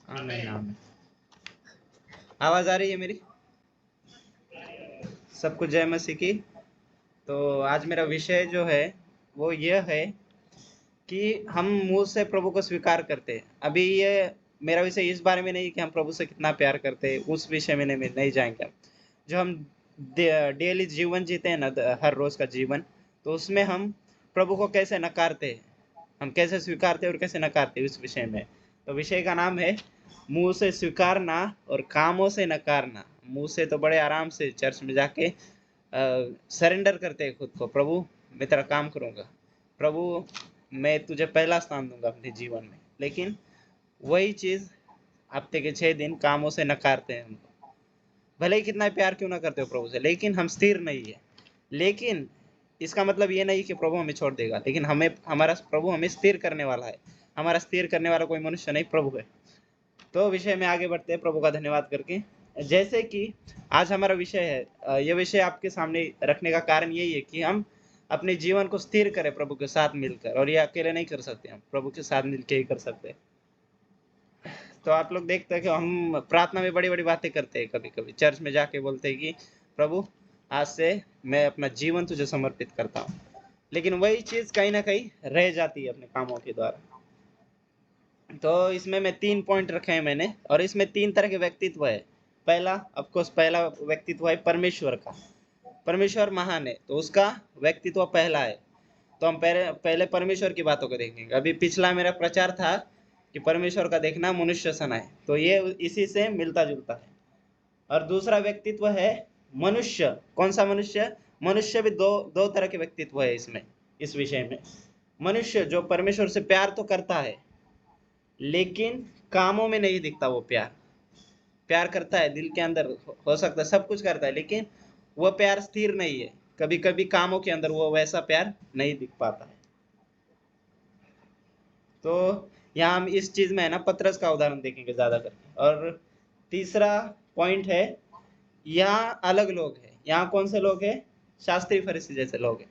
आमीन आमीन। आवाज आ रही है मेरी? सबको जय मसीह की। तो आज मेरा विषय जो है वो यह है कि हम मुंह से प्रभु को स्वीकार करते हैं। अभी ये मेरा विषय इस बारे में नहीं कि हम प्रभु से कितना प्यार करते हैं, उस विषय में नहीं जाएंगे हम। जो हम डेली जीवन जीते हैं ना, हर रोज का जीवन, तो उसमें हम प्रभु को कैसे नकारते हैं, हम कैसे स्वीकारते हैं और कैसे नकारते हैं, उस विषय में। तो विषय का नाम है मुंह से स्वीकारना और कामों से नकारना। मुंह से तो बड़े आराम से चर्च में जाके सरेंडर करते हैं खुद को, प्रभु मैं तेरा काम करूंगा, प्रभु मैं तुझे पहला स्थान दूंगा अपने जीवन में। लेकिन वही चीज हफ्ते के 6 दिन कामों से नकारते हैं हम। भले ही कितना प्यार क्यों ना करते हो प्रभु से, लेकिन हम स्थिर नहीं है। लेकिन इसका मतलब ये नहीं कि प्रभु हमें छोड़ देगा, लेकिन हमें हमारा प्रभु हमें स्थिर करने वाला है। हमारा स्थिर करने वाला कोई मनुष्य नहीं, प्रभु है। तो विषय में आगे बढ़ते हैं प्रभु का धन्यवाद करके। जैसे कि आज हमारा विषय है, ये विषय आपके सामने रखने का कारण यही है कि हम अपने जीवन को स्थिर करें प्रभु के साथ मिलकर, और ये अकेले नहीं कर सकते, हम प्रभु के साथ मिलकर ही कर सकते हैं। तो आप लोग देखते हैं कि हम प्रार्थना में बड़ी बड़ी बातें करते हैं, कभी कभी चर्च में जाके बोलते हैं कि प्रभु आज से मैं अपना जीवन तुझे समर्पित करता हूँ, लेकिन वही चीज कहीं ना कहीं रह जाती है अपने कामों के द्वारा। तो इसमें मैं 3 पॉइंट रखे हैं मैंने, और इसमें 3 तरह के व्यक्तित्व है। पहला, ऑफकोर्स पहला व्यक्तित्व है परमेश्वर का। परमेश्वर महान है, तो उसका व्यक्तित्व पहला है। तो हम पहले पहले परमेश्वर की बातों को देखेंगे। अभी पिछला मेरा प्रचार था कि परमेश्वर का देखना मनुष्य सन है, तो ये इसी से मिलता जुलता है। और दूसरा व्यक्तित्व है मनुष्य। कौन सा मनुष्य? मनुष्य भी दो दो तरह के व्यक्तित्व है इसमें, इस विषय में। मनुष्य जो परमेश्वर से प्यार तो करता है, लेकिन कामों में नहीं दिखता वो प्यार। प्यार करता है दिल के अंदर, हो सकता है सब कुछ करता है, लेकिन वो प्यार स्थिर नहीं है। कभी कभी कामों के अंदर वो वैसा प्यार नहीं दिख पाता है। तो यहाँ हम इस चीज में है ना पतरस का उदाहरण देखेंगे ज्यादा करके। और तीसरा पॉइंट है, यहाँ अलग लोग हैं। यहाँ कौन से लोग हैं? शास्त्री फरीसी जैसे लोग हैं।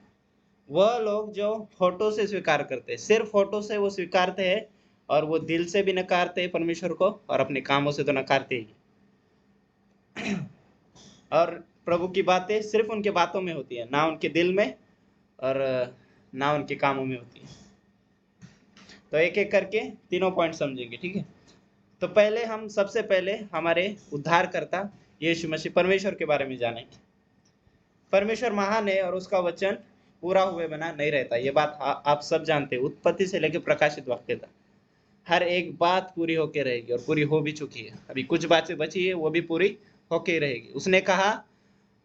वह लोग जो फोटो से स्वीकार करते हैं, सिर्फ फोटो से वो स्वीकारते हैं, और वो दिल से भी नकारते हैं परमेश्वर को, और अपने कामों से तो नकारते ही। और प्रभु की बातें सिर्फ उनके बातों में होती है, ना उनके दिल में और ना उनके कामों में होती है। तो एक एक करके तीनों पॉइंट समझेंगे, ठीक है? तो पहले हम सबसे पहले हमारे उद्धारकर्ता यीशु मसीह परमेश्वर के बारे में जानेंगे। परमेश्वर महान है और उसका वचन पूरा हुए बिना नहीं रहता। ये बात आप सब जानते हैं। उत्पत्ति से लेकर प्रकाशित वाक्य तक हर एक बात पूरी होके रहेगी, और पूरी हो भी चुकी है। अभी कुछ बातें बची है, वो भी पूरी होके रहेगी। उसने कहा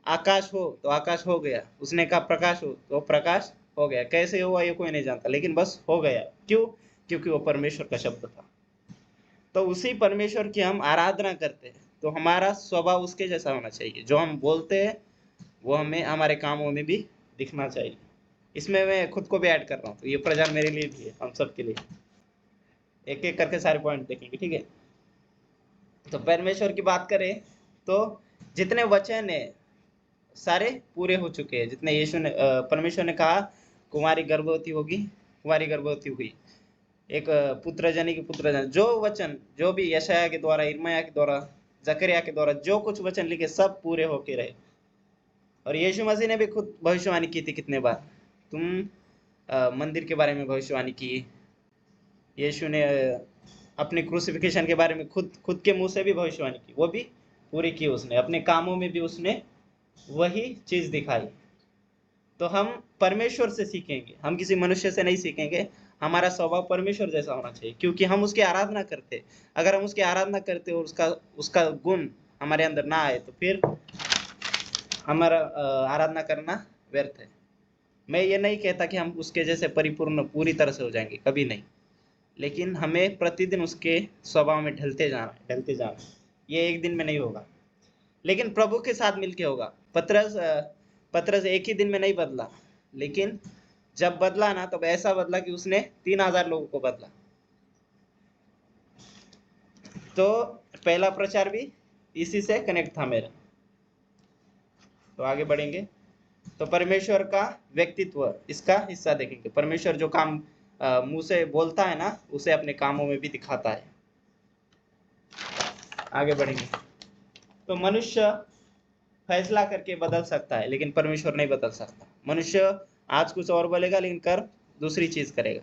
आकाश हो तो आकाश हो गया, उसने कहा प्रकाश हो तो प्रकाश हो गया। कैसे हुआ ये कोई नहीं जानता, लेकिन बस हो गया। क्यों? क्योंकि वो परमेश्वर का शब्द था। तो उसी परमेश्वर की हम आराधना करते हैं, तो हमारा स्वभाव उसके जैसा होना चाहिए। जो हम बोलते हैं वो हमें हमारे कामों में भी दिखना चाहिए। इसमें मैं खुद को भी ऐड कर रहा हूँ, तो ये प्रचार मेरे लिए भी है, हम सब के लिए। एक एक करके सारे पॉइंट देखेंगे, ठीक है? तो परमेश्वर की बात करें तो जितने वचन है सारे पूरे हो चुके हैं। जितने यीशु ने परमेश्वर ने कहा कुमारी गर्भवती होगी, कुमारी गर्भवती हुई, एक पुत्र जनी की पुत्र जन, जो वचन जो भी यशाया के द्वारा, इर्मयाह के द्वारा, जकरिया के द्वारा जो कुछ वचन लिखे सब पूरे होके रहे। और यीशु मसीह ने भी खुद भविष्यवाणी की थी कितने बार। तुम मंदिर के बारे में भविष्यवाणी की। यीशु ने अपने क्रूसिफिकेशन के बारे में खुद खुद के मुंह से भी भविष्यवाणी की, वो भी पूरी की उसने। अपने कामों में भी उसने वही चीज दिखाई। तो हम परमेश्वर से सीखेंगे, हम किसी मनुष्य से नहीं सीखेंगे। हमारा स्वभाव परमेश्वर जैसा होना चाहिए, क्योंकि हम उसकी आराधना करते। अगर हम उसकी आराधना करते और उसका उसका गुण हमारे अंदर ना आए, तो फिर हमारा आराधना करना व्यर्थ है। मैं ये नहीं कहता कि हम उसके जैसे परिपूर्ण पूरी तरह से हो जाएंगे, कभी नहीं। लेकिन हमें प्रतिदिन उसके स्वभाव में ढलते जाना है, ढलते जाना है। ये एक दिन में नहीं होगा, लेकिन प्रभु के साथ मिलके होगा। पतरस एक ही दिन में नहीं बदला, लेकिन जब बदला ना, तब ऐसा बदला कि उसने 3000 लोगों को बदला। तो पहला प्रचार भी इसी से कनेक्ट था मेरा। तो आगे बढ़ेंगे। तो परमेश्वर का व्यक्तित्व, इसका हिस्सा देखेंगे। परमेश्वर जो काम मुंह से बोलता है ना, उसे अपने कामों में भी दिखाता है। आगे बढ़ेंगे। तो मनुष्य फैसला करके बदल सकता है, लेकिन परमेश्वर नहीं बदल सकता। मनुष्य आज कुछ और बोलेगा, लेकिन कर दूसरी चीज करेगा।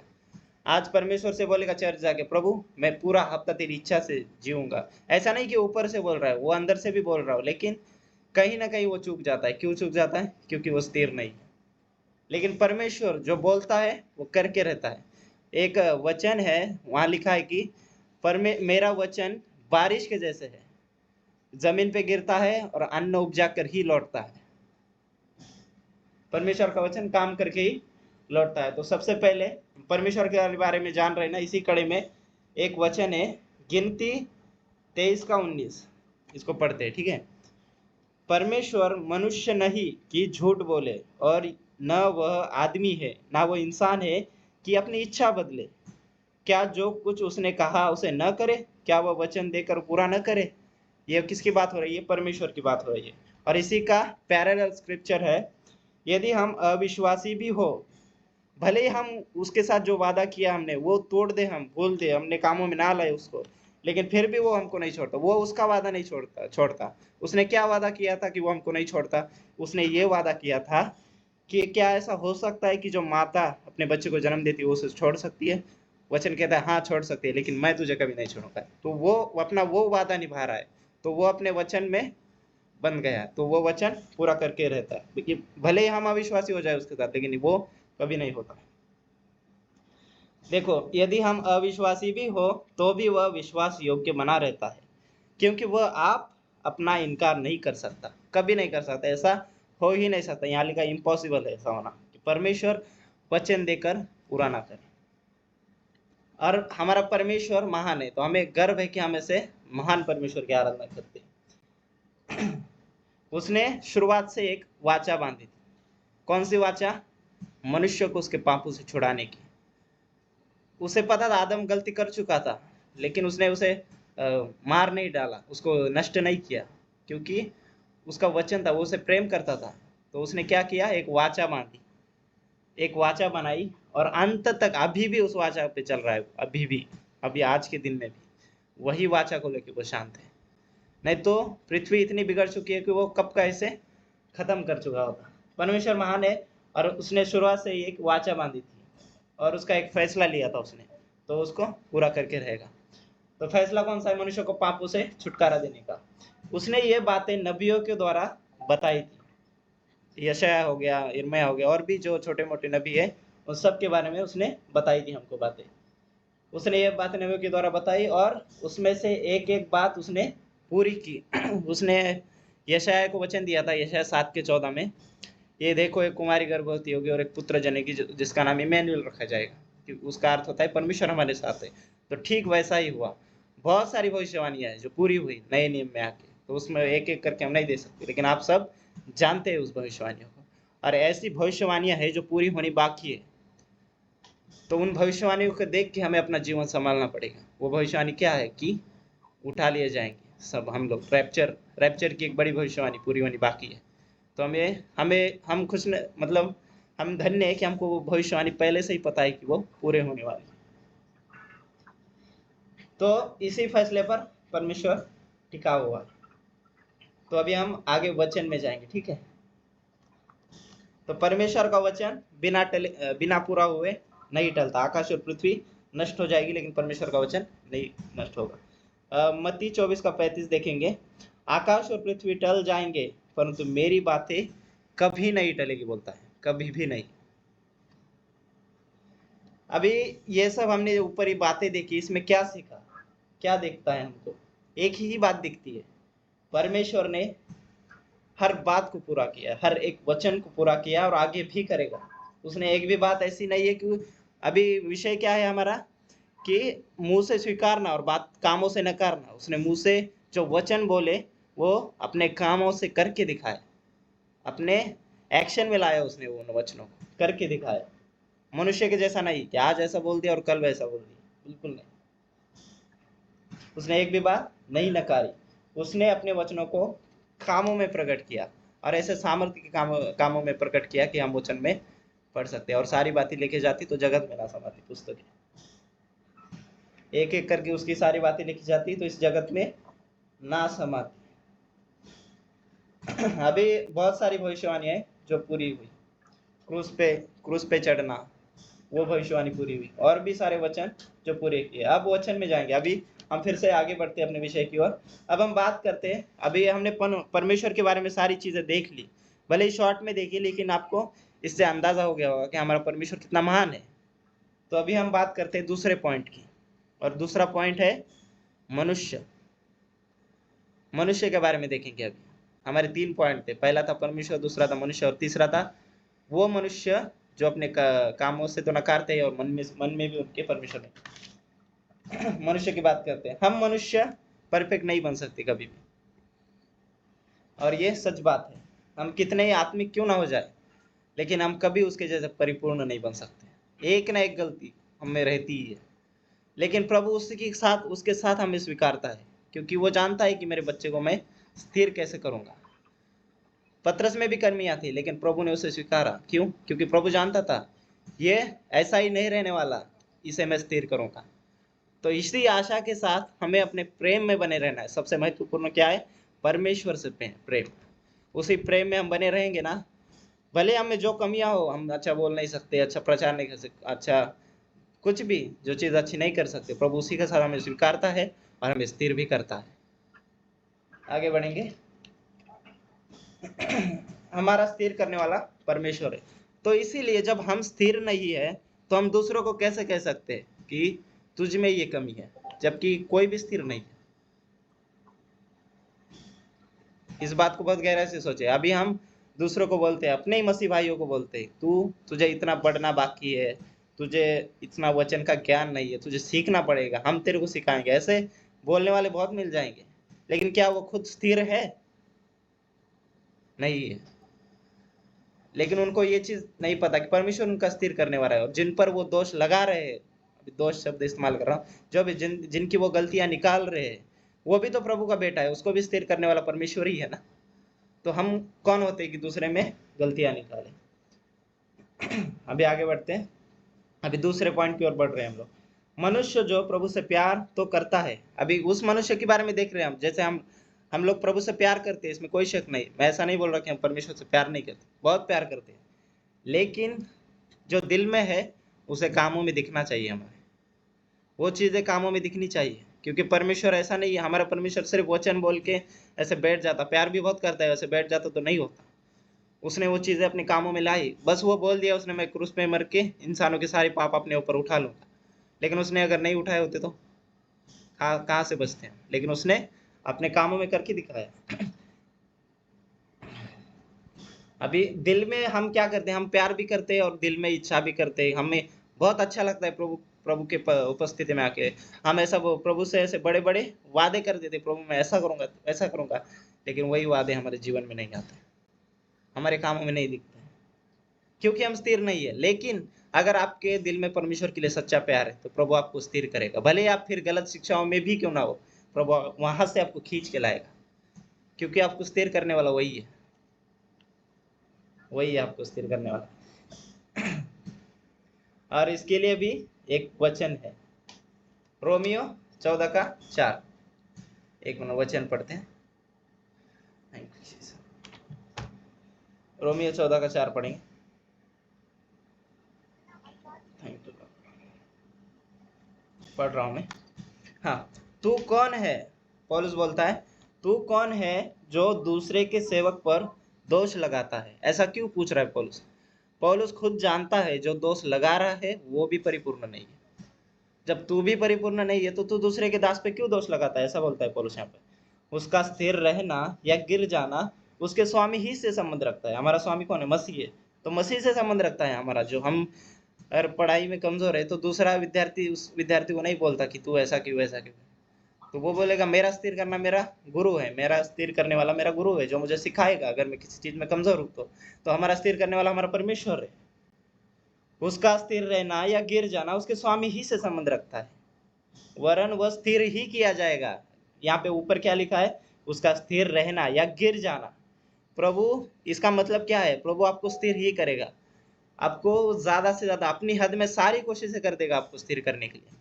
आज परमेश्वर से बोलेगा चर्च जाके, प्रभु मैं पूरा हफ्ता तेरी इच्छा से जीऊंगा। ऐसा नहीं कि ऊपर से बोल रहा है, वो अंदर से भी बोल रहा हो, लेकिन कहीं ना कहीं वो चूक जाता है। क्यों चूक जाता है? क्योंकि वो स्थिर नहीं है। लेकिन परमेश्वर जो बोलता है वो करके रहता है। एक वचन है, वहां लिखा है कि मेरा वचन बारिश के जैसे है, जमीन पे गिरता है और अन्न उपजा कर ही लौटता है। परमेश्वर का वचन काम करके ही लौटता है। तो सबसे पहले परमेश्वर के बारे में जान रहे ना, इसी कड़ी में एक वचन है, गिनती 23:19, इसको पढ़ते हैं, ठीक है। परमेश्वर मनुष्य नहीं कि झूठ बोले, और न वह आदमी है, ना वो इंसान है कि अपनी इच्छा बदले। क्या जो कुछ उसने कहा उसे न करे? क्या वह वचन देकर पूरा न करे? ये किसकी बात हो रही है? परमेश्वर की बात हो रही है। और इसी का पैरेलल स्क्रिप्चर है, यदि हम अविश्वासी भी हो, भले ही हम उसके साथ जो वादा किया हमने वो तोड़ दे, हम भूल दे, हमने कामों में ना लाए उसको, लेकिन फिर भी वो हमको नहीं छोड़ता। वो उसका वादा नहीं छोड़ता। उसने क्या वादा किया था कि वो हमको नहीं छोड़ता? उसने ये वादा किया था कि क्या ऐसा हो सकता है कि जो माता अपने बच्चे को जन्म देती है वो उसे छोड़ सकती है? वचन कहता है हाँ छोड़ सकती है, लेकिन मैं तुझे कभी नहीं छोड़ूंगा। तो वो अपना वो वादा निभा रहा है, तो वो अपने वचन में बन गया, तो वो वचन पूरा करके रहता है। कि भले ही हम अविश्वासी हो जाए उसके साथ, लेकिन वो कभी नहीं होता। देखो, यदि हम अविश्वासी भी हो तो भी वह विश्वास योग्य बना रहता है, क्योंकि वह आप अपना इनकार नहीं कर सकता, कभी नहीं कर सकता। ऐसा हो ही नहीं सकता। यहाँ लिखा इम्पॉसिबल है ऐसा होना कि परमेश्वर वचन देकर पूरा ना करे। और हमारा परमेश्वर महान है, तो हमें गर्व है कि हम ऐसे महान परमेश्वर की आराधना करते हैं। उसने शुरुआत से एक वाचा बांधी थी। कौन सी वाचा? मनुष्य को उसके पापों से छुड़ाने की। उसे पता था आदम गलती कर चुका था, लेकिन उसने उसे मार नहीं डाला, उसको नष्ट नहीं किया, क्योंकि उसका वचन था, वो उसे प्रेम करता था। तो उसने क्या किया? एक वाचा बांधी, एक वाचा बनाई, और अंत तक अभी भी उस वाचा पे चल रहा है। अभी भी, अभी आज के दिन में भी वही वाचा को लेकर वो शांत है। नहीं तो पृथ्वी इतनी बिगड़ चुकी है कि वो कब का इसे खत्म कर चुका होता। परमेश्वर महान है, और उसने शुरुआत से ही एक वाचा बांधी थी, और उसका एक फैसला लिया था उसने, तो उसको पूरा करके रहेगा। तो फैसला कौन सा है? मनुष्य को पापों से छुटकारा देने का। उसने ये बातें नबियों के द्वारा बताई थी। यशायाह हो गया, यिर्मयाह हो गया, और भी जो छोटे मोटे नबी है, उन सब के बारे में उसने बताई थी हमको बातें। उसने ये बातें नबियों के द्वारा बताई, और उसमें से एक एक बात उसने पूरी की। उसने यशायाह को वचन दिया था, यशायाह 7:14 में, ये देखो एक कुमारी गर्भवती होगी और एक पुत्र जनेगी, जिसका नाम इमैनुएल रखा जाएगा, कि उसका अर्थ होता है परमेश्वर हमारे साथ है। तो ठीक वैसा ही हुआ। बहुत सारी भविष्यवाणियां हैं जो पूरी हुई नए नियम में आके, तो उसमें एक एक करके हम नहीं दे सकते, लेकिन आप सब जानते हैं उस भविष्यवाणियों को। और ऐसी भविष्यवाणियां हैं जो पूरी होनी बाकी है। तो उन भविष्यवाणियों को देख के हमें अपना जीवन संभालना पड़ेगा। वो भविष्यवाणी क्या है? कि उठा लिए जाएंगे सब हम लोग। रैप्चर की एक बड़ी भविष्यवाणी पूरी होनी बाकी है। तो हमें हमें हम खुश मतलब हम धन्य है कि हमको वो भविष्यवाणी पहले से ही पता है कि वो पूरे होने वाली है। तो इसी फैसले पर परमेश्वर टिका हुआ है। तो अभी हम आगे वचन में जाएंगे, ठीक है। तो परमेश्वर का वचन बिना पूरा हुए नहीं टलता। आकाश और पृथ्वी नष्ट हो जाएगी, लेकिन परमेश्वर का वचन नहीं नष्ट होगा। मत्ती 24:35 देखेंगे, आकाश और पृथ्वी टल जाएंगे, परंतु मेरी बातें कभी नहीं टलेगी, बोलता है, कभी भी नहीं। अभी ये सब हमने ऊपर ही बातें देखी, इसमें क्या सीखा? क्या दिखता है हमको? एक ही बात दिखती है, परमेश्वर ने हर बात को पूरा किया, हर एक वचन को पूरा किया, और आगे भी करेगा। उसने एक भी बात ऐसी नहीं है कि अभी विषय क्या है हमारा, कि मुंह से स्वीकारना और बात कामों से नकारना। उसने मुंह से जो वचन बोले वो अपने कामों से करके दिखाया, अपने एक्शन में लाया उसने उन वचनों को करके दिखाया। मनुष्य के जैसा नहीं कि आज ऐसा बोल दिया और कल वैसा बोल दिया, बिल्कुल नहीं। उसने एक भी बात नहीं नकारी। उसने अपने वचनों को कामों में प्रकट किया, और ऐसे सामर्थ्य के कामों में प्रकट किया कि हम वचन में पढ़ सकते हैं। और सारी बातें लिखी जाती तो जगत में ना समाती पुस्तक एक एक करके उसकी सारी बातें लिखी जाती तो इस जगत में ना समाती। अभी बहुत सारी भविष्यवाणी है जो पूरी हुई। क्रूस पे चढ़ना, वो भविष्यवाणी पूरी हुई। और भी सारे वचन जो पूरे किए। अब वचन में जाएंगे। अभी हम फिर से आगे बढ़ते हैं अपने विषय की ओर। अब हम बात करते हैं, अभी हमने परमेश्वर के बारे में सारी चीजें देख ली, भले ही शॉर्ट में देखी, लेकिन आपको इससे अंदाजा हो गया होगा कि हमारा परमेश्वर कितना महान है। तो अभी हम बात करते हैं दूसरे पॉइंट की, और दूसरा पॉइंट है मनुष्य। मनुष्य के बारे में देखेंगे। अभी हमारे 3 पॉइंट थे। पहला था परमेश्वर, दूसरा था मनुष्य, और तीसरा था वो मनुष्य जो अपने कामों से तो नकारते हैं और मन में भी उनके परमेश्वर नहीं। मनुष्य की बात करते हैं। हम मनुष्य परफेक्ट नहीं बन सकते कभी भी, और ये सच बात है। हम कितने ही आत्मिक क्यों ना हो जाए, लेकिन हम कभी उसके जैसे परिपूर्ण नहीं बन सकते। एक ना एक गलती हमें रहती ही है, लेकिन प्रभु उसके साथ हमें स्वीकारता है, क्योंकि वो जानता है कि मेरे बच्चे को मैं स्थिर कैसे करूंगा। पतरस में भी कर्मियां थी, लेकिन प्रभु ने उसे स्वीकारा। क्यों? क्योंकि प्रभु जानता था ये ऐसा ही नहीं रहने वाला, इसे मैं स्थिर करूंगा। तो इसी आशा के साथ हमें अपने प्रेम में बने रहना है। सबसे महत्वपूर्ण क्या है? परमेश्वर से प्रेम। उसी प्रेम में हम बने रहेंगे ना, भले हमें जो कमियां हो, हम अच्छा बोल नहीं सकते, अच्छा प्रचार नहीं कर सकते, अच्छा कुछ भी जो चीज अच्छी नहीं कर सकते, प्रभु उसी के साथ हमें स्वीकारता है और हमें स्थिर भी करता है। आगे बढ़ेंगे। हमारा स्थिर करने वाला परमेश्वर है। तो इसीलिए जब हम स्थिर नहीं है, तो हम दूसरों को कैसे कह सकते हैं कि तुझ में ये कमी है, जबकि कोई भी स्थिर नहीं है। इस बात को बहुत गहराई से सोचे। अभी हम दूसरों को बोलते हैं, अपने ही मसीह भाइयों को बोलते हैं, तुझे इतना बढ़ना बाकी है, तुझे इतना वचन का ज्ञान नहीं है, तुझे सीखना पड़ेगा, हम तेरे को सिखाएंगे। ऐसे बोलने वाले बहुत मिल जाएंगे, लेकिन क्या वो खुद स्थिर है? नहीं है। लेकिन उनको ये चीज नहीं पता कि परमेश्वर उनका स्थिर करने वाला है। और जिन पर वो दोष लगा रहे हैं, अभी दोष शब्द इस्तेमाल कर रहा हूँ, जो भी जिनकी वो गलतियां निकाल रहे हैं, वो भी तो प्रभु का बेटा है, उसको भी स्थिर करने वाला परमेश्वर ही है ना। तो हम कौन होते हैं कि दूसरे में गलतियां निकालें? अभी आगे बढ़ते हैं। अभी दूसरे पॉइंट की ओर बढ़ रहे हैं हम लोग। मनुष्य जो प्रभु से प्यार तो करता है, अभी उस मनुष्य के बारे में देख रहे हैं हम। जैसे हम लोग प्रभु से प्यार करते हैं, इसमें कोई शक नहीं। मैं ऐसा नहीं बोल रहा कि हम परमेश्वर से प्यार नहीं करते, बहुत प्यार करते हैं, लेकिन जो दिल में है उसे कामों में दिखना चाहिए। हमारे वो चीजें कामों में दिखनी चाहिए, क्योंकि परमेश्वर ऐसा नहीं है। हमारा परमेश्वर सिर्फ वचन बोल के ऐसे बैठ जाता, प्यार भी बहुत करता है, वैसे बैठ जाता तो नहीं होता। उसने वो चीजें अपने कामों में लाई। बस वो बोल दिया उसने, मैं क्रूस पे मर के इंसानों के सारे पाप अपने ऊपर उठा लूंगा, लेकिन उसने अगर नहीं उठाए होते तो कहाँ से बचते हैं? लेकिन उसने अपने कामों में करके दिखाया। अभी दिल में हम क्या करते हैं? हम प्यार भी करते हैं और दिल में इच्छा भी करते हैं। हमें बहुत अच्छा लगता है प्रभु के उपस्थिति में आके। हम ऐसा प्रभु से ऐसे बड़े बड़े वादे कर देते, प्रभु मैं ऐसा करूंगा ऐसा करूंगा, लेकिन वही वादे हमारे जीवन में नहीं आते, हमारे कामों में नहीं दिखते, क्योंकि हम स्थिर नहीं है। लेकिन अगर आपके दिल में परमेश्वर के लिए सच्चा प्यार है, तो प्रभु आपको स्थिर करेगा। भले आप फिर गलत शिक्षाओं में भी क्यों ना हो, प्रभु वहां से आपको खींच के लाएगा, क्योंकि आपको स्थिर करने वाला वही है। वही है आपको स्थिर करने वाला। और इसके लिए भी एक वचन है, रोमियो 14:4। एक मिनट वचन पढ़ते हैं। रोमियो 14:4 पढ़ेंगे। पढ़ रहा हूं मैं। हाँ, तू कौन है, पौलुस बोलता है, तू कौन है जो दूसरे के सेवक पर दोष लगाता है? ऐसा क्यों पूछ रहा है पौलुस? पौलुस खुद जानता है जो दोष लगा रहा है वो भी परिपूर्ण नहीं है। जब तू भी परिपूर्ण नहीं है, तो तू दूसरे के दास पे क्यों दोष लगाता है? ऐसा बोलता है पौलुस यहाँ पे। उसका स्थिर रहना या गिर जाना उसके स्वामी ही से संबंध रखता है। हमारा स्वामी कौन है? मसीह है। तो मसीह से संबंध रखता है हमारा। जो हम अगर पढ़ाई में कमजोर है, तो दूसरा विद्यार्थी उस विद्यार्थी को नहीं बोलता कि तू ऐसा क्यों ऐसा क्यों, तो वो बोलेगा मेरा स्थिर करना मेरा गुरु है, मेरा स्थिर करने वाला मेरा गुरु है, जो मुझे सिखाएगा अगर मैं किसी चीज में कमजोर हूं। तो हमारा स्थिर करने वाला हमारा परमेश्वर है। उसका स्थिर रहना या गिर जाना उसके स्वामी ही से संबंध रखता है, वरन वह स्थिर ही किया जाएगा। यहाँ पे ऊपर क्या लिखा है? उसका स्थिर रहना या गिर जाना। प्रभु, इसका मतलब क्या है? प्रभु आपको स्थिर ही करेगा, आपको ज्यादा से ज्यादा अपनी हद में सारी कोशिशें कर देगा आपको स्थिर करने के लिए।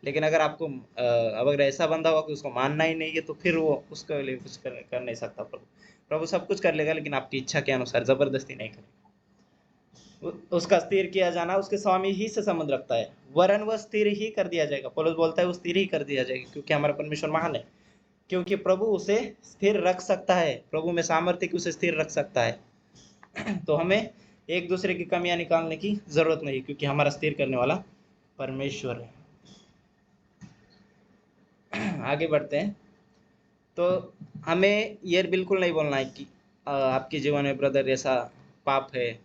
लेकिन अगर आपको अब अगर ऐसा बंदा हुआ कि उसको मानना ही नहीं है, तो फिर वो उसके लिए कुछ कर नहीं सकता। प्रभु प्रभु सब कुछ कर लेगा, लेकिन आपकी इच्छा के अनुसार जबरदस्ती नहीं करेगा। उसका स्थिर किया जाना उसके स्वामी ही से संबंध रखता है, वरन वह स्थिर ही कर दिया जाएगा। पौलुस बोलता है वो स्थिर ही कर दिया जाएगा, क्योंकि हमारा परमेश्वर महान है, क्योंकि प्रभु उसे स्थिर रख सकता है। प्रभु में सामर्थ्य कि उसे स्थिर रख सकता है। तो हमें एक दूसरे की कमियां निकालने की जरूरत नहीं, क्योंकि हमारा स्थिर करने वाला परमेश्वर है। आगे बढ़ते हैं। तो हमें ये बिल्कुल नहीं बोलना है कि आपके जीवन में ब्रदर ऐसा पाप है,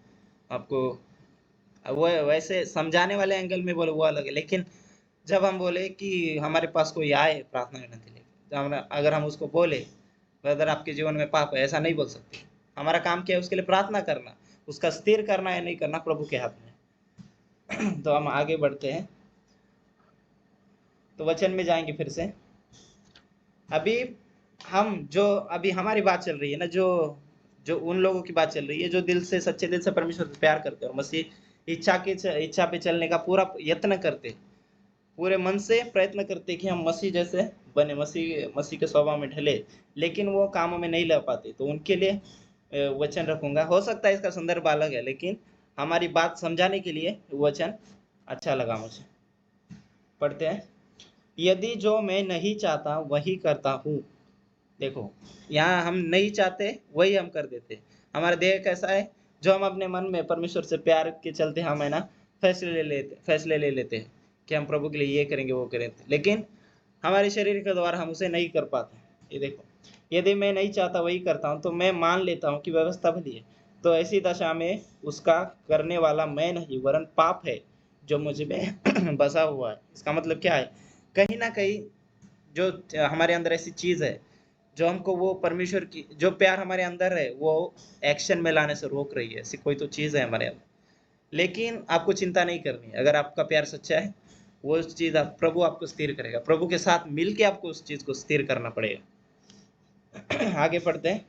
आपको वो वैसे समझाने वाले एंगल में बोले वो अलग है। लेकिन जब हम बोले कि हमारे पास कोई आए प्रार्थना करने के लिए, अगर हम उसको बोले ब्रदर आपके जीवन में पाप है, ऐसा नहीं बोल सकते। हमारा काम क्या है? उसके लिए प्रार्थना करना, उसका स्थिर करना या नहीं करना प्रभु के हाथ में। तो हम आगे बढ़ते हैं, तो वचन में जाएंगे फिर से। अभी हम जो अभी हमारी बात चल रही है ना, जो जो उन लोगों की बात चल रही है जो दिल से, सच्चे दिल से परमेश्वर से प्यार करते हैं और मसीह इच्छा पे चलने का पूरा यत्न करते, पूरे मन से प्रयत्न करते कि हम मसीह जैसे बने, मसीह के स्वभाव में ढले, लेकिन वो कामों में नहीं ला पाते। तो उनके लिए वचन रखूंगा। हो सकता है इसका संदर्भ अलग है, लेकिन हमारी बात समझाने के लिए वचन अच्छा लगा मुझे। पढ़ते हैं। यदि जो मैं नहीं चाहता वही करता हूँ। देखो, यहाँ हम नहीं चाहते वही हम कर देते। हमारा देह कैसा है? जो हम अपने मन में परमेश्वर से प्यार के चलते हम है ना फैसले ले लेते हैं कि हम प्रभु के लिए ये करेंगे वो करेंगे, लेकिन हमारे शरीर के द्वारा हम उसे नहीं कर पाते। ये देखो, यदि मैं नहीं चाहता वही करता हूँ तो मैं मान लेता हूँ कि व्यवस्था भली है, तो ऐसी दशा में उसका करने वाला मैं नहीं वरन पाप है जो मुझ में बसा हुआ है। इसका मतलब क्या है? कहीं ना कहीं जो हमारे अंदर ऐसी चीज है जो हमको वो परमेश्वर की जो प्यार हमारे अंदर है वो एक्शन में लाने से रोक रही है। ऐसी कोई तो चीज है हमारे अंदर, लेकिन आपको चिंता नहीं करनी। अगर आपका प्यार सच्चा है, वो चीज प्रभु आपको स्थिर करेगा। प्रभु के साथ मिलके आपको उस चीज को स्थिर करना पड़ेगा। आगे पढ़ते हैं।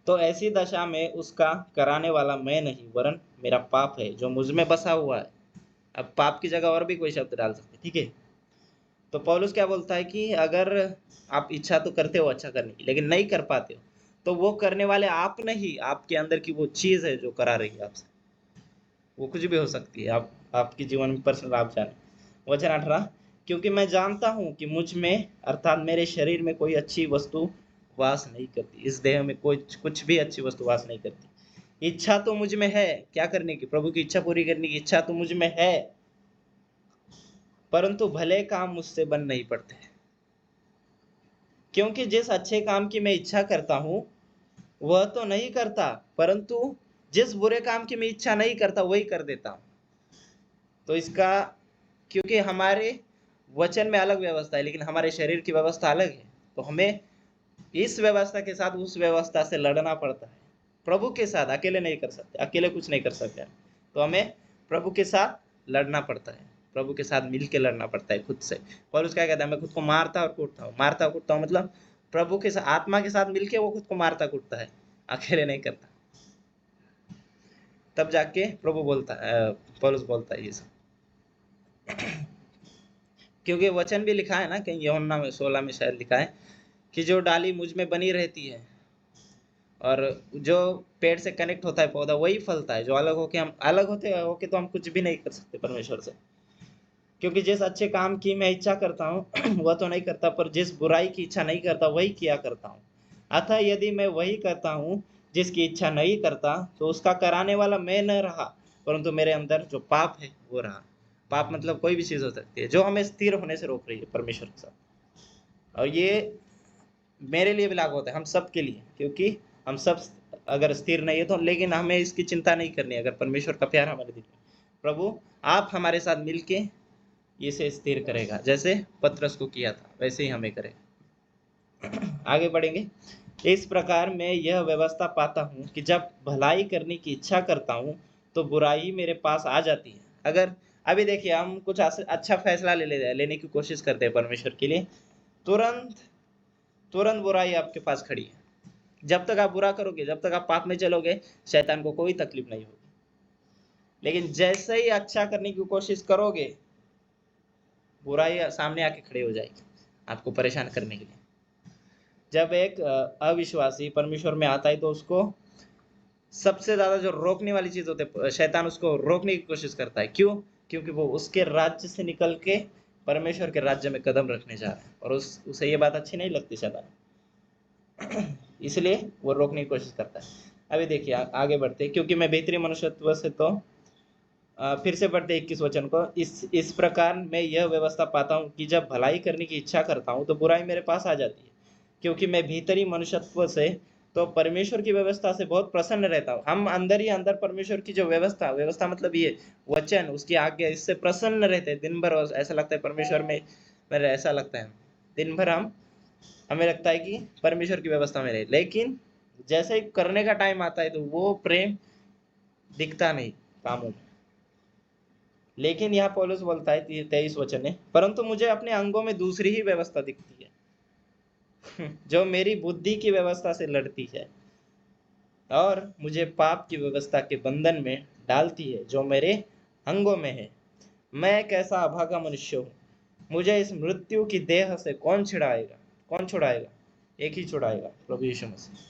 तो ऐसी दशा में उसका कराने वाला मैं नहीं वरन मेरा पाप है जो मुझ में बसा हुआ है। अब पाप की जगह और भी कोई शब्द डाल सकते, ठीक है। तो पौलुस क्या बोलता है कि अगर आप इच्छा तो करते हो अच्छा करने की, लेकिन नहीं कर पाते हो, तो वो करने वाले आप नहीं, आपके अंदर की वो चीज है जो करा रही है आपसे। वो कुछ भी हो सकती है, आपके जीवन में पर्सनल आप जाने। वचन 18। क्योंकि मैं जानता हूं कि मुझ में अर्थात मेरे शरीर में कोई अच्छी वस्तु वास नहीं करती। इस देह में कोई कुछ भी अच्छी वस्तु वास नहीं करती। इच्छा तो मुझ में है क्या करने की? प्रभु की इच्छा पूरी करने की इच्छा तो मुझ में है, परंतु भले काम मुझसे बन नहीं पड़ते। क्योंकि जिस अच्छे काम की मैं इच्छा करता हूं वह तो नहीं करता, परंतु जिस बुरे काम की मैं इच्छा नहीं करता वही कर देता हूं। तो इसका, क्योंकि हमारे वचन में अलग व्यवस्था है लेकिन हमारे शरीर की व्यवस्था अलग है, तो हमें इस व्यवस्था के साथ उस व्यवस्था से लड़ना पड़ता है। प्रभु के साथ अकेले नहीं कर सकते, अकेले कुछ नहीं कर सकते। तो हमें प्रभु के साथ लड़ना पड़ता है, प्रभु के साथ मिलके लड़ना पड़ता है खुद से। और उसका कहता है मैं खुद को मारता और कूटता हूँ। मारता कूटता हूँ मतलब प्रभु के साथ, आत्मा के साथ मिलके वो खुद को मारता कूटता है, अकेले नहीं करता। तब जाके प्रभु बोलता है, पौलुस बोलता है ये सब। क्योंकि वचन भी लिखा है ना कहीं, यूहन्ना में 16 में शायद लिखा है कि जो डाली मुझ में बनी रहती है और जो पेड़ से कनेक्ट होता है पौधा, वही फलता है। जो अलग होके हम अलग होके तो हम कुछ भी नहीं कर सकते परमेश्वर से। क्योंकि जिस अच्छे काम की मैं इच्छा करता हूँ वह तो नहीं करता, पर जिस बुराई की इच्छा नहीं करता वही किया करता हूँ। अतः यदि मैं वही करता हूँ जिसकी इच्छा नहीं करता, तो उसका कराने वाला मैं न रहा, परंतु मेरे अंदर जो पाप है वो रहा। पाप मतलब कोई भी चीज हो सकती है जो हमें स्थिर होने से रोक रही है परमेश्वर के साथ। और ये मेरे लिए भी लागू होता है, हम सब के लिए, क्योंकि हम सब अगर स्थिर नहीं है तो, लेकिन हमें इसकी चिंता नहीं करनी अगर परमेश्वर का प्यार हमारे दिल में। प्रभु आप हमारे साथ मिलके इसे स्थिर करेगा, जैसे पतरस को किया था वैसे ही हमें करेगा। आगे बढ़ेंगे। इस प्रकार मैं यह व्यवस्था पाता हूँ कि जब भलाई करने की इच्छा करता हूँ तो बुराई मेरे पास आ जाती है। अगर अभी देखिए हम कुछ अच्छा फैसला लेने की कोशिश करते हैं परमेश्वर के लिए, तुरंत तुरंत बुराई आपके पास खड़ी है। जब तक आप बुरा करोगे, जब तक आप पाप में चलोगे, शैतान को कोई तकलीफ नहीं होगी। लेकिन जैसे ही अच्छा करने की कोशिश करोगे, बुराई सामने आके खड़ी हो जाएगी आपको परेशान करने के लिए। जब एक अविश्वासी परमेश्वर में आता है तो उसको सबसे ज्यादा जो रोकने वाली चीज होती है, शैतान उसको रोकने की कोशिश करता है। क्यों? क्योंकि वो उसके राज्य से निकल के परमेश्वर के राज्य में कदम रखने जा रहा है, और उसे ये बात अच्छी नहीं लगती शैतान, इसलिए वो रोकने की कोशिश करता है। अभी देखिए आगे बढ़ते, क्योंकि मैं बेहतरी मनुष्यत्व से तो फिर से पढ़ते 21 वचन को। इस प्रकार मैं यह व्यवस्था पाता हूँ कि जब भलाई करने की इच्छा करता हूँ तो बुराई मेरे पास आ जाती है, क्योंकि मैं भीतरी मनुष्यत्व से तो परमेश्वर की व्यवस्था से बहुत प्रसन्न रहता हूँ। हम अंदर ही अंदर परमेश्वर की जो व्यवस्था मतलब ये वचन, उसकी आज्ञा, इससे प्रसन्न रहते हैं दिन भर। और ऐसा लगता है परमेश्वर में मेरे, ऐसा लगता है दिन भर हमें लगता है कि परमेश्वर की व्यवस्था में रहे। लेकिन जैसे ही करने का टाइम आता है तो वो प्रेम दिखता नहीं कामों में। लेकिन यहाँ पौलुस बोलता है 23 वचन में, परंतु मुझे अपने अंगों में दूसरी ही व्यवस्था दिखती है जो मेरी बुद्धि की व्यवस्था से लड़ती है और मुझे पाप की व्यवस्था के बंधन में डालती है जो मेरे अंगों में है। मैं कैसा अभागा मनुष्य हूँ, मुझे इस मृत्यु की देह से कौन छुड़ाएगा? कौन छुड़ाएगा? एक ही छुड़ाएगा, प्रभु यीशु मसीह।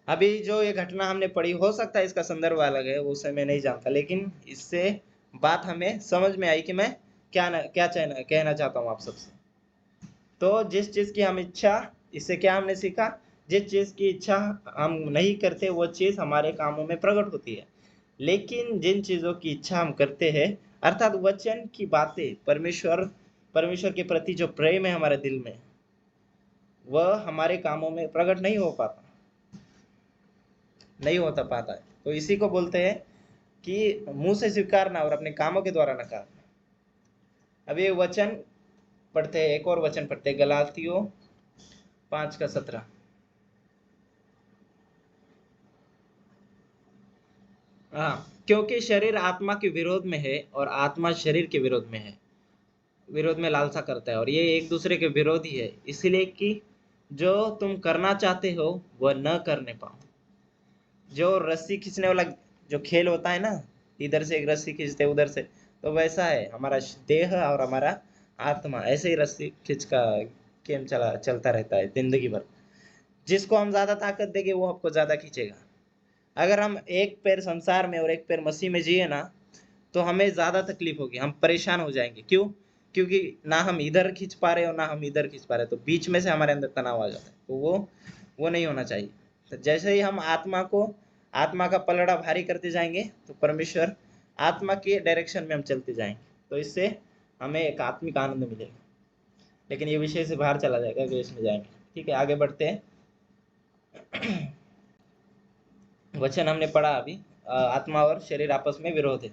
अभी जो ये घटना हमने पढ़ी, हो सकता है इसका संदर्भ अलग है, उसे मैं नहीं जानता, लेकिन इससे बात हमें समझ में आई कि मैं क्या कहना चाहता हूँ आप सबसे। तो जिस चीज की हम इच्छा, इससे क्या हमने सीखा? जिस चीज की इच्छा हम नहीं करते वो चीज हमारे कामों में प्रकट होती है। लेकिन जिन चीजों की इच्छा हम करते हैं, अर्थात वचन की बातें, परमेश्वर के प्रति जो प्रेम है हमारे दिल में, वह हमारे कामों में प्रकट नहीं होता पाता है। तो इसी को बोलते हैं कि मुंह से स्वीकारना और अपने कामों के द्वारा नकारना। अब ये वचन पढ़ते हैं, एक और वचन पढ़ते हैं, गलातियों 5:17। हाँ, क्योंकि शरीर आत्मा के विरोध में है और आत्मा शरीर के विरोध में लालसा करता है, और ये एक दूसरे के विरोधी है, इसलिए कि जो तुम करना चाहते हो वह न करने पाओ। जो रस्सी खींचने वाला जो खेल होता है ना, इधर से एक रस्सी खींचते उधर से, तो वैसा है हमारा देह और हमारा आत्मा, ऐसे ही रस्सी खींच का गेम चलता रहता है जिंदगी भर। जिसको हम ज्यादा ताकत देंगे वो आपको ज्यादा खींचेगा। अगर हम एक पैर संसार में और एक पैर मसीह में जिए ना, तो हमें ज्यादा तकलीफ होगी, हम परेशान हो जाएंगे। क्यों? क्योंकि ना हम इधर खींच पा रहे हो ना हम इधर खींच पा रहे, तो बीच में से हमारे अंदर तनाव आ जाता है। तो वो नहीं होना चाहिए। तो जैसे ही हम आत्मा का पलड़ा भारी करते जाएंगे, तो परमेश्वर आत्मा के डायरेक्शन में हम चलते जाएंगे, तो इससे हमें एक आत्मिक आनंद मिलेगा। लेकिन ये विषय से बाहर चला जाएगा अगर इसमें जाएंगे। ठीक है, आगे बढ़ते हैं। वचन हमने पढ़ा अभी, आत्मा और शरीर आपस में विरोध है।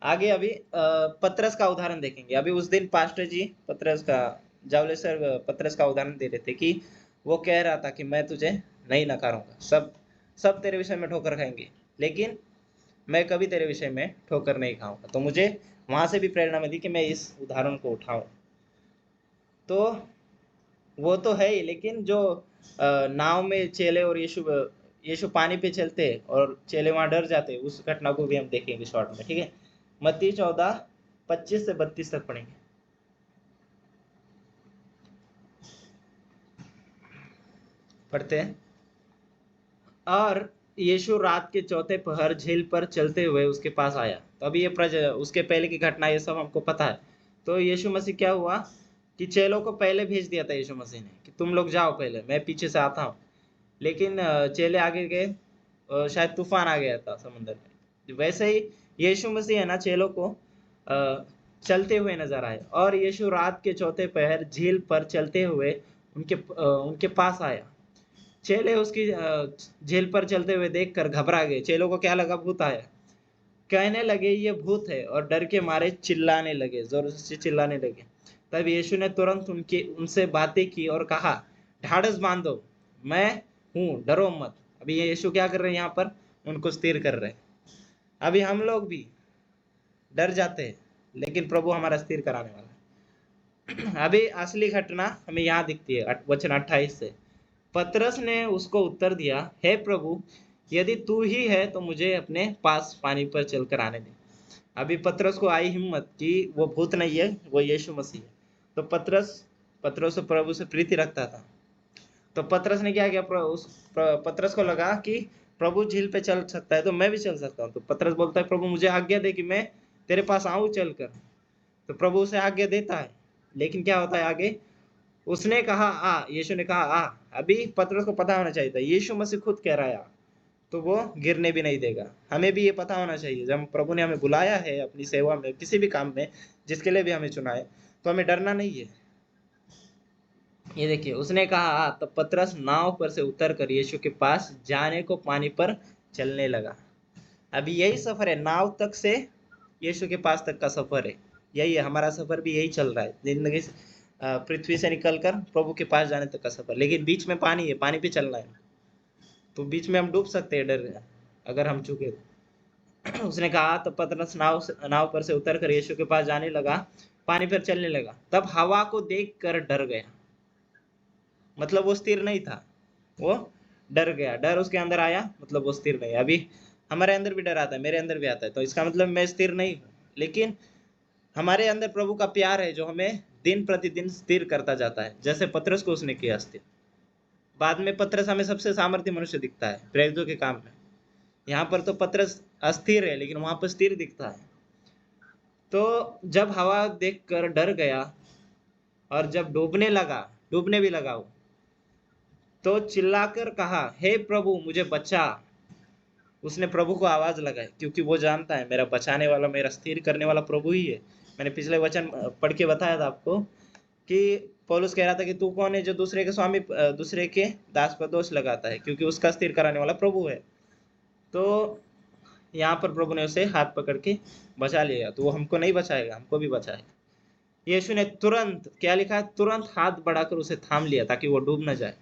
आगे अभी पतरस का उदाहरण देखेंगे। अभी उस दिन पास्टर जी जावले सर पतरस का उदाहरण दे रहे थे कि वो कह रहा था कि मैं तुझे नहीं नकारूंगा, सब तेरे विषय में ठोकर खाएंगे, लेकिन मैं कभी तेरे विषय में ठोकर नहीं खाऊंगा। तो मुझे वहां से भी प्रेरणा मिली कि मैं इस उदाहरण को उठाऊं। तो वो तो है ही, लेकिन जो नाव में चेले और यीशु पानी पे चलते हैं और चेले वहां डर जाते हैं, उस घटना को भी हम देखेंगे शॉर्ट में। ठीक है, मत्ती 14:25 से 32 तक पढ़ेंगे। पढ़ते हैं। और यीशु रात के चौथे पहर झील पर चलते हुए उसके पास आया। तो अभी ये उसके पहले की घटना, ये सब हमको पता है। तो यीशु मसीह क्या हुआ कि चेलों को पहले भेज दिया था यीशु मसीह ने कि तुम लोग जाओ पहले, मैं पीछे से आता हूँ। लेकिन चेले आगे गए, शायद तूफान आ गया था समुद्र में। वैसे ही यीशु मसीह है ना, चेलों को चलते हुए नजर आए, और यीशु रात के चौथे पहर झील पर चलते हुए उनके पास आया। चेले उसकी झील पर चलते हुए देखकर घबरा गए। चेलों को क्या लगा? भूत आया। कहने लगे ये भूत है, और डर के मारे चिल्लाने लगे, जोर से चिल्लाने लगे। तब यीशु ने तुरंत उनसे बातें की और कहा, ढाढ़स बांधो, मैं हूँ, डरो मत। अभी ये यीशु क्या कर रहे हैं यहाँ पर? उनको स्थिर कर रहे हैं। अभी हम लोग भी डर जाते हैं, लेकिन प्रभु हमारा स्थिर कराने वाला अभी असली घटना हमें यहाँ दिखती है वचन 28 से। पतरस ने उसको उत्तर दिया, हे प्रभु, यदि तू ही है तो मुझे अपने पास पानी पर चलकर आने दे। अभी पतरस को आई हिम्मत कि वो भूत नहीं है, वो यीशु मसीह है। तो पतरस तो प्रभु से प्रीति रखता था। तो पतरस ने क्या किया, पतरस को लगा कि प्रभु झील पे चल सकता है तो मैं भी चल सकता हूँ। तो पतरस बोलता है, प्रभु मुझे आज्ञा दे कि मैं तेरे पास आऊं चलकर। तो प्रभु उसे आज्ञा देता है, लेकिन क्या होता है आगे, उसने कहा आ, यीशु ने कहा आ। अभी पतरस को पता होना चाहिए था यीशु मसीह खुद कह रहा है आ, तो वो गिरने भी नहीं देगा। हमें भी ये पता होना चाहिए, जब प्रभु ने हमें बुलाया है अपनी सेवा में, किसी भी काम में जिसके लिए भी हमें चुना है, तो हमें डरना नहीं है। ये देखिए, उसने कहा आ, तब पतरस नाव पर से उतर कर यीशु के पास जाने को पानी पर चलने लगा। अभी यही सफर है, नाव तक से यीशु के पास तक का सफर है। यही है हमारा सफर भी, यही चल रहा है जिंदगी से, पृथ्वी से निकलकर प्रभु के पास जाने तक का सफर। लेकिन बीच में पानी है, पानी पे चलना है, तो बीच में हम डूब सकते हैं डर, अगर हम चूके तो। उसने कहा, तो पतरस नाव पर से उतर कर यीशु के पास जाने लगा, पानी पर चलने लगा। तब हवा को देख कर डर गया, मतलब वो स्थिर नहीं था, वो डर गया। डर उसके अंदर आया, मतलब वो स्थिर नहीं। अभी हमारे अंदर भी डर आता है, मेरे अंदर भी आता है, तो इसका मतलब मैं स्थिर नहीं हूँ। लेकिन हमारे अंदर प्रभु का प्यार है जो हमें दिन प्रतिदिन स्थिर करता जाता है, जैसे पतरस को उसने किया स्थिर। बाद में पतरस हमें सबसे सामर्थ्य मनुष्य दिखता है प्रेरितों के काम में। यहाँ पर तो पतरस अस्थिर है, लेकिन वहां पर स्थिर दिखता है। तो जब हवा देखकर डर गया और जब डूबने भी लगा वो, तो चिल्लाकर कहा, हे प्रभु मुझे बचा। उसने प्रभु को आवाज लगाई, क्योंकि वो जानता है मेरा बचाने वाला, मेरा स्थिर करने वाला प्रभु ही है। मैंने पिछले वचन पढ़ के बताया था आपको कि पौलुस कह रहा था कि तू कौन है जो दूसरे के स्वामी, दूसरे के दास पर दोष लगाता है, क्योंकि उसका स्थिर कराने वाला प्रभु है। तो यहाँ पर प्रभु ने उसे हाथ पकड़ के बचा लिया, तो वो हमको नहीं बचाएगा, हमको भी बचाएगा। यीशु ने तुरंत, क्या लिखा है, तुरंत हाथ बढ़ाकर उसे थाम लिया ताकि वो डूब न जाए,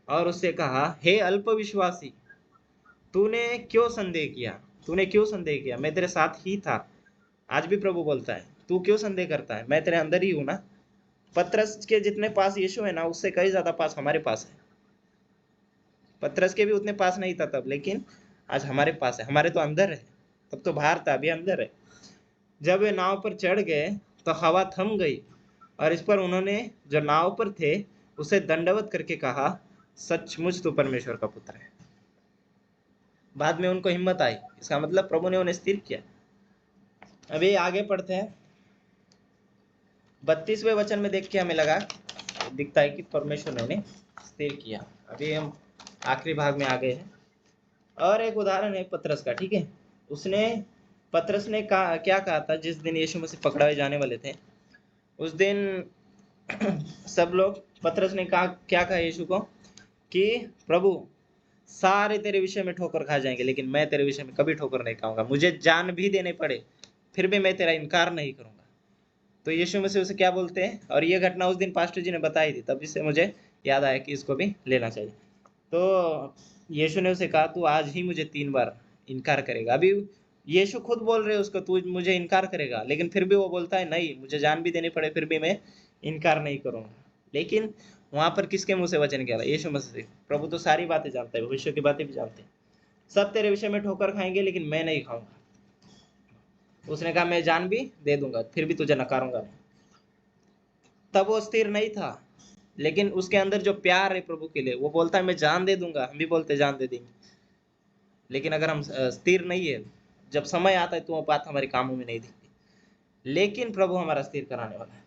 और उससे कहा, हे अल्पविश्वासी, तूने क्यों संदेह किया, तूने क्यों संदेह किया, मैं तेरे साथ ही था। आज भी प्रभु बोलता है, तू क्यों संदेह करता है, मैं तेरे अंदर ही हूं ना। पतरस के जितने पास यीशु है ना, उससे कई ज्यादा पास हमारे पास है। पतरस के भी उतने पास नहीं था तब, लेकिन आज हमारे पास है, हमारे तो अंदर है। तब तो बाहर था, अभी अंदर है। जब वे नाव पर चढ़ गए तो हवा थम गई, और इस पर उन्होंने जो नाव पर थे उसे दंडवत करके कहा, सचमुच तू परमेश्वर का पुत्र है। बाद में उनको हिम्मत आई, इसका मतलब प्रभु ने उन्हें स्थिर किया। अभी आगे पढ़ते हैं, 32वें वचन में देख के हमें दिखता है कि परमेश्वर ने उन्हें स्थिर किया। अभी हम आखिरी भाग में आ गए हैं, और एक उदाहरण है पतरस का, ठीक है। पतरस ने क्या कहा था जिस दिन यीशु मसीह पकड़ाए जाने वाले थे, उस दिन सब लोग, पतरस ने क्या कहा यीशु को कि प्रभु सारे तेरे विषय में ठोकर खा जाएंगे, लेकिन मैं तेरे विषय में कभी ठोकर नहीं खाऊंगा, मुझे जान भी देने पड़े फिर भी मैं तेरा इनकार नहीं करूंगा। तो यीशु मसीह उसे क्या बोलते हैं, और ये घटना उस दिन पास्टर जी ने बताई थी, तब इससे मुझे याद आया कि इसको भी लेना चाहिए। तो यीशु ने उसे कहा, तू आज ही मुझे 3 बार इनकार करेगा। अभी यीशु खुद बोल रहे उसको, तू मुझे इनकार करेगा, लेकिन फिर भी वो बोलता है, नहीं, मुझे जान भी देनी पड़े फिर भी मैं इनकार नहीं करूंगा। लेकिन वहां पर किसके मुंह से वचन गया, यीशु मसीह। प्रभु तो सारी बातें जानते हैं, भविष्य की बातें भी जानते हैं। सब तेरे विषय में ठोकर खाएंगे, लेकिन मैं नहीं खाऊंगा। उसने कहा, मैं जान भी दे दूंगा फिर भी तुझे नकारूंगा नहीं। तब वो स्थिर नहीं था, लेकिन उसके अंदर जो प्यार है प्रभु के लिए, वो बोलता है मैं जान दे दूंगा। हम भी बोलते जान दे देंगे, लेकिन अगर हम स्थिर नहीं है, जब समय आता है तो वो बात हमारे कामों में नहीं दिखती। लेकिन प्रभु हमारा स्थिर कराने वाला है।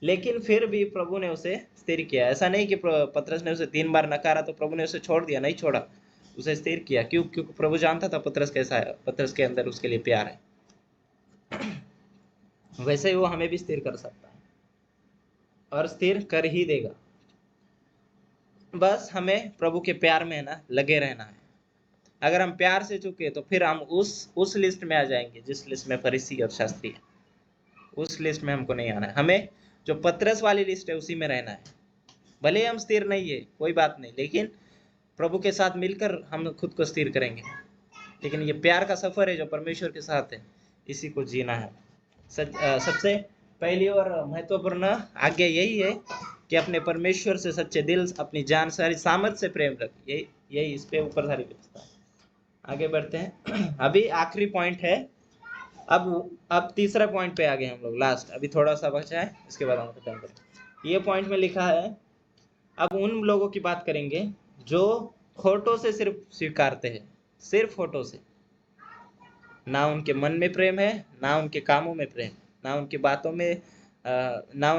लेकिन फिर भी प्रभु ने उसे स्थिर किया। ऐसा नहीं कि पतरस ने उसे 3 बार नकारा तो प्रभु ने उसे छोड़ दिया, नहीं छोड़ा, उसे स्थिर किया। क्योंकि प्रभु जानता था पतरस कैसा है, पतरस के अंदर उसके लिए प्यार है। वैसे ही वो हमें भी स्थिर कर सकता है, और स्थिर कर ही देगा। बस हमें प्रभु के प्यार में ना लगे रहना है। अगर हम प्यार से चुके तो फिर हम उस लिस्ट में आ जाएंगे जिस लिस्ट में फरीसी और शास्त्री है। उस लिस्ट में हमको नहीं आना है, हमें जो पतरस वाली लिस्ट है उसी में रहना है। भले हम स्थिर नहीं है, कोई बात नहीं, लेकिन प्रभु के साथ मिलकर हम खुद को स्थिर करेंगे। लेकिन ये प्यार का सफर है जो परमेश्वर के साथ है, इसी को जीना है। सबसे पहली और महत्वपूर्ण आज्ञा यही है कि अपने परमेश्वर से सच्चे दिल, अपनी जान, सारी सामर्थ से प्रेम रख। यही यही इस पे ऊपर सारी व्यवस्था है। आगे बढ़ते हैं। अभी आखिरी पॉइंट है। अब तीसरा पॉइंट पे आ गए हम लोग, लास्ट। अभी थोड़ा सा बचा है, इसके बाद हम खत्म करेंगे। ये पॉइंट में लिखा है, अब उन लोगों की बात करेंगे जो होठों से सिर्फ स्वीकारते हैं, सिर्फ होठों से, ना उनके मन में प्रेम है, ना उनके कामों में प्रेम, ना उनकी बातों में ना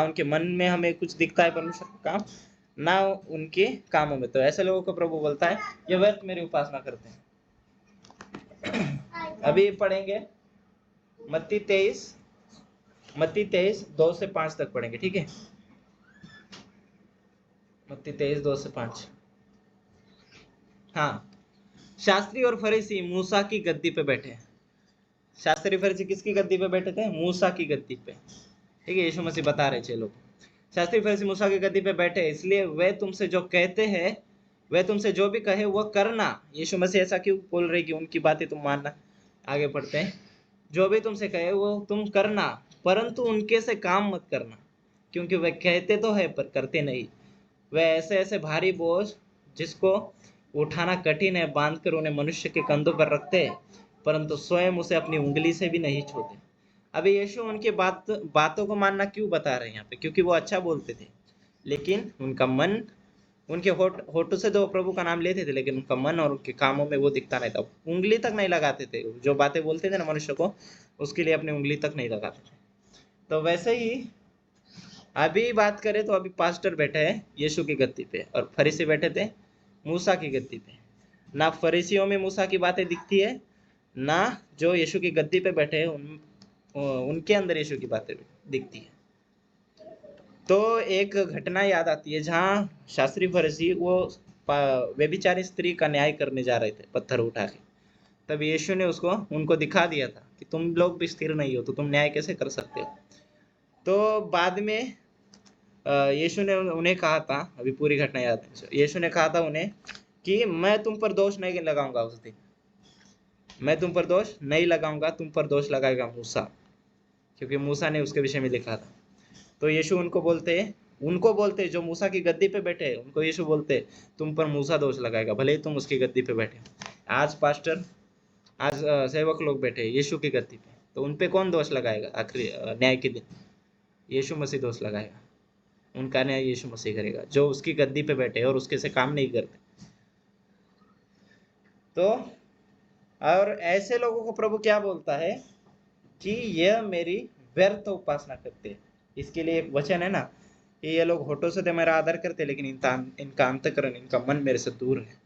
उनके मन में हमें कुछ दिखता है परमेश्वर का काम, ना उनके कामों में। तो ऐसे लोगों को प्रभु बोलता है ये व्यर्थ मेरी उपासना करते हैं। अभी पढ़ेंगे मत्ती 23 2 से 5 तक पढ़ेंगे, ठीक है। मत्ती 23 2 से 5। हाँ, शास्त्री और फरीसी मूसा की गद्दी पे बैठे। शास्त्री फरीसी किसकी गद्दी पे बैठे थे? मूसा की गद्दी पे, ठीक है। यीशु मसीह बता रहे थे लोग, शास्त्री फरीसी मूसा की गद्दी पे बैठे, इसलिए वे तुमसे जो कहते हैं, वे तुमसे जो भी कहे वो करना। यीशु मसीह ऐसा क्यों बोल रहे कि उनकी बातें तुम मानना? आगे पढ़ते हैं, जो भी तुमसे कहे वो तुम करना, परंतु उनके से काम मत करना, क्योंकि वे कहते तो है पर करते नहीं। वे ऐसे ऐसे भारी बोझ जिसको उठाना कठिन है बांध कर उन्हें मनुष्य के कंधों पर रखते हैं, परंतु स्वयं उसे अपनी उंगली से भी नहीं छूते। अभी यीशु उनकी बातों को मानना क्यों बता रहे हैं यहाँ पे? क्योंकि वो अच्छा बोलते थे, लेकिन उनका मन, उनके होठों से तो प्रभु का नाम लेते थे, लेकिन उनका मन और उनके कामों में वो दिखता नहीं था। उंगली तक नहीं लगाते थे, जो बातें बोलते थे ना मनुष्य को, उसके लिए अपनी उंगली तक नहीं लगाते थे। तो वैसे ही अभी बात करें तो अभी पास्टर बैठे हैं यीशु की गद्दी पे, और फरीसी बैठे थे मूसा की गद्दी पे। ना फरीसियों में मूसा की बातें दिखती है, ना जो यीशु की गद्दी पे बैठे हैं उनके अंदर यीशु की बातें दिखती है। तो एक घटना याद आती है जहाँ शास्त्री फरीसी वो व्यभिचारी स्त्री का न्याय करने जा रहे थे पत्थर उठा के। तब यीशु ने उनको दिखा दिया था कि तुम लोग भी स्थिर नहीं हो तो तुम न्याय कैसे कर सकते हो। तो बाद में यीशु ने उन्हें कहा था, अभी पूरी घटना याद है, यीशु ने कहा था उन्हें कि मैं तुम पर दोष नहीं लगाऊंगा उस दिन, मैं तुम पर दोष नहीं लगाऊंगा, तुम पर दोष लगाएगा मूसा, क्योंकि मूसा ने उसके विषय में लिखा था। तो यीशु उनको बोलते जो मूसा की गद्दी पे बैठे, उनको यीशु बोलते तुम पर मूसा दोष लगाएगा, भले ही तुम उसकी गद्दी पे बैठे। आज पास्टर, आज सेवक लोग बैठे यीशु की गद्दी पे, तो उन पे कौन दोष लगाएगा? आखिरी न्याय के दिन यीशु मसीह दोष लगाएगा, उनका न्याय यीशु मसीह करेगा, जो उसकी गद्दी पे बैठे और उसके से काम नहीं करते। तो और ऐसे लोगों को प्रभु क्या बोलता है कि यह मेरी व्यर्थ उपासना करते हैं। इसके लिए एक वचन है ना कि ये लोग होठों से तो मेरा आदर करते, लेकिन इनका अंतःकरण, इनका मन मेरे से दूर है।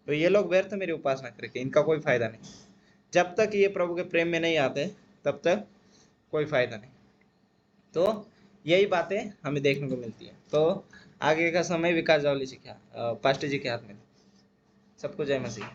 तो ये लोग व्यर्थ मेरी उपासना करके, इनका कोई फायदा नहीं। जब तक ये प्रभु के प्रेम में नहीं आते तब तक कोई फायदा नहीं। तो यही बातें हमें देखने को मिलती है। तो आगे का समय विकास जावली जी के पास्टर जी के हाथ में। सबको जय मसीह।